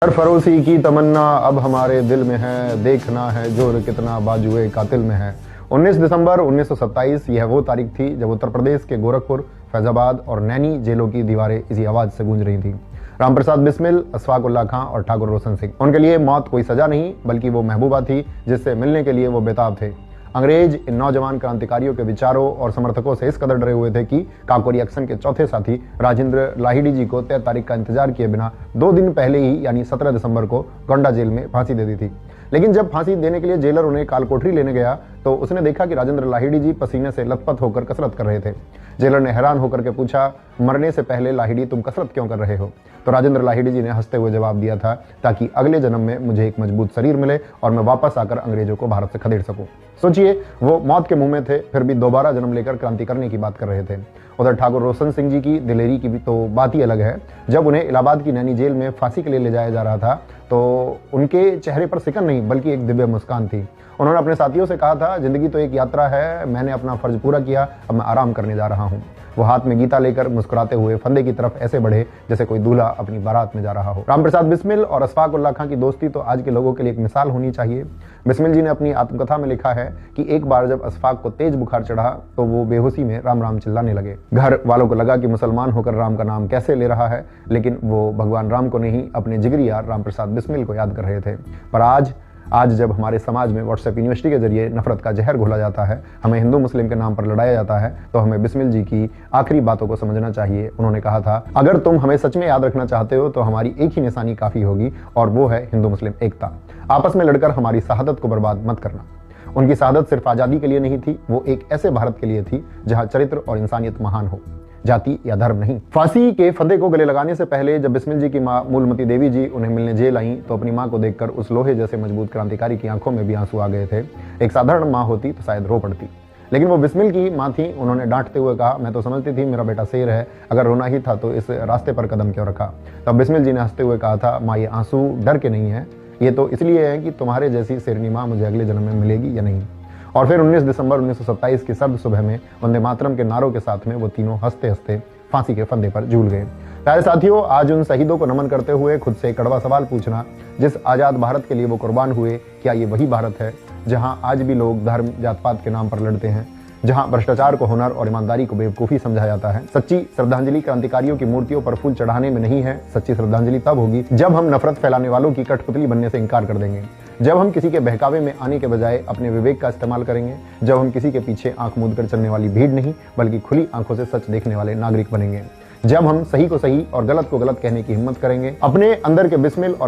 सरफरोशी की तमन्ना अब हमारे दिल में है, देखना है जोर कितना बाजुए कातिल में है। 19 दिसंबर 1927 यह वो तारीख थी जब उत्तर प्रदेश के गोरखपुर, फैजाबाद और नैनी जेलों की दीवारें इसी आवाज से गूंज रही थी। रामप्रसाद बिस्मिल, अशफाक उल्लाह खां और ठाकुर रोशन सिंह, उनके लिए मौत कोई सजा नहीं बल्कि वो महबूबा थी जिससे मिलने के लिए वो बेताब थे। अंग्रेज इन नौजवान क्रांतिकारियों के विचारों और समर्थकों से इस कदर डरे हुए थे कि काकोरी एक्शन के चौथे साथी राजेंद्र लाहिड़ी जी को तय तारीख का इंतजार किए बिना 2 दिन पहले ही यानी 17 दिसंबर को गोंडा जेल में फांसी दे दी थी। लेकिन जब फांसी देने के लिए जेलर उन्हें कालकोठरी लेने गया तो उसने देखा कि राजेंद्र लाहिड़ी जी पसीने से लथपथ होकर कसरत कर रहे थे। जेलर ने हैरान होकर के पूछा, मरने से पहले लाहिड़ी तुम कसरत क्यों कर रहे हो? तो राजेंद्र लाहिड़ी जी ने हंसते हुए जवाब दिया था, ताकि अगले जन्म में मुझे एक मजबूत शरीर मिले और मैं वापस आकर अंग्रेजों को भारत से खदेड़ सकूं। सोचिए, वो मौत के मुंह में थे फिर भी दोबारा जन्म लेकर क्रांति करने की बात कर रहे थे। उधर ठाकुर रोशन सिंह जी की दिलेरी की भी तो बात ही अलग है। जब उन्हें इलाहाबाद की नैनी जेल में फांसी के लिए ले जाया जा रहा था तो उनके चेहरे पर सिकन नहीं बल्कि एक दिव्य मुस्कान थी। उन्होंने अपने साथियों से कहा था, जिंदगी तो एक यात्रा है, मैंने अपना फर्ज पूरा किया, अब मैं आराम करने जा रहा हूँ। वो हाथ में गीता लेकर मुस्कुराते हुए फंदे की तरफ ऐसे बढ़े जैसे कोई दूल्हा अपनी बारात में जा रहा हो। रामप्रसाद बिस्मिल और अशफाक उल्लाह खां की दोस्ती तो आज के लोगों के लिए एक मिसाल होनी चाहिए। बिस्मिल जी ने अपनी आत्मकथा में लिखा है कि एक बार जब अशफाक को तेज बुखार चढ़ा तो वो बेहोशी में राम राम चिल्लाने लगे। घर वालों को लगा कि मुसलमान होकर राम का नाम कैसे ले रहा है, लेकिन वो भगवान राम को नहीं अपने जिगरी यार रामप्रसाद बिस्मिल को याद कर रहे थे। पर आज जब हमारे समाज में व्हाट्सएप यूनिवर्सिटी के जरिए नफरत का जहर घोला जाता है, हमें हिंदू मुस्लिम के नाम पर लड़ाया जाता है, तो हमें बिस्मिल जी की आखिरी बातों को समझना चाहिए। उन्होंने कहा था, अगर तुम हमें सच में याद रखना चाहते हो तो हमारी एक ही निशानी काफी होगी और वो है हिंदू मुस्लिम एकता। आपस में लड़कर हमारी शहादत को बर्बाद मत करना। उनकी शहादत सिर्फ आजादी के लिए नहीं थी, वो एक ऐसे भारत के लिए थी जहां चरित्र और इंसानियत महान हो, जाति या धर्म नहीं। फांसी के फंदे को गले लगाने से पहले जब बिस्मिल जी की मां मूलमती देवी जी उन्हें मिलने जेल आईं तो अपनी मां को देखकर उस लोहे जैसे मजबूत क्रांतिकारी की आंखों में भी आंसू आ गए थे। एक साधारण मां होती तो शायद रो पड़ती, लेकिन वो बिस्मिल की मां थी। उन्होंने डांटते हुए कहा, मैं तो समझती थी मेरा बेटा शेर है, अगर रोना ही था तो इस रास्ते पर कदम क्यों रखा? तब बिस्मिल जी ने हंसते हुए कहा था, मां ये आंसू डर के नहीं है, ये तो इसलिए है कि तुम्हारे जैसी शेरनी मां मुझे अगले जन्म में मिलेगी या नहीं। और फिर 19 दिसंबर 1927 की सर्द सुबह में वंदे मातरम के नारों के साथ में वो तीनों हंसते हंसते फांसी के फंदे पर झूल गए। प्यारे साथियों, आज उन शहीदों को नमन करते हुए खुद से एक कड़वा सवाल पूछना, जिस आजाद भारत के लिए वो कुर्बान हुए, क्या ये वही भारत है जहां आज भी लोग धर्म जात पात के नाम पर लड़ते हैं, जहां भ्रष्टाचार को हुनर और ईमानदारी को बेवकूफी समझा जाता है? सच्ची श्रद्धांजलि क्रांतिकारियों की मूर्तियों पर फूल चढ़ाने में नहीं है, सच्ची श्रद्धांजलि तब होगी जब हम नफरत फैलाने वालों की कठपुतली बनने से इनकार कर देंगे, जब हम किसी के बहकावे में आने के बजाय अपने विवेक का इस्तेमाल करेंगे, जब हम किसी के पीछे आंख मूंद कर चलने वाली भीड़ नहीं बल्कि खुली आंखों से सच देखने वाले नागरिक बनेंगे, जब हम सही को सही और गलत को गलत कहने की हिम्मत करेंगे। अपने अंदर के बिस्मिल और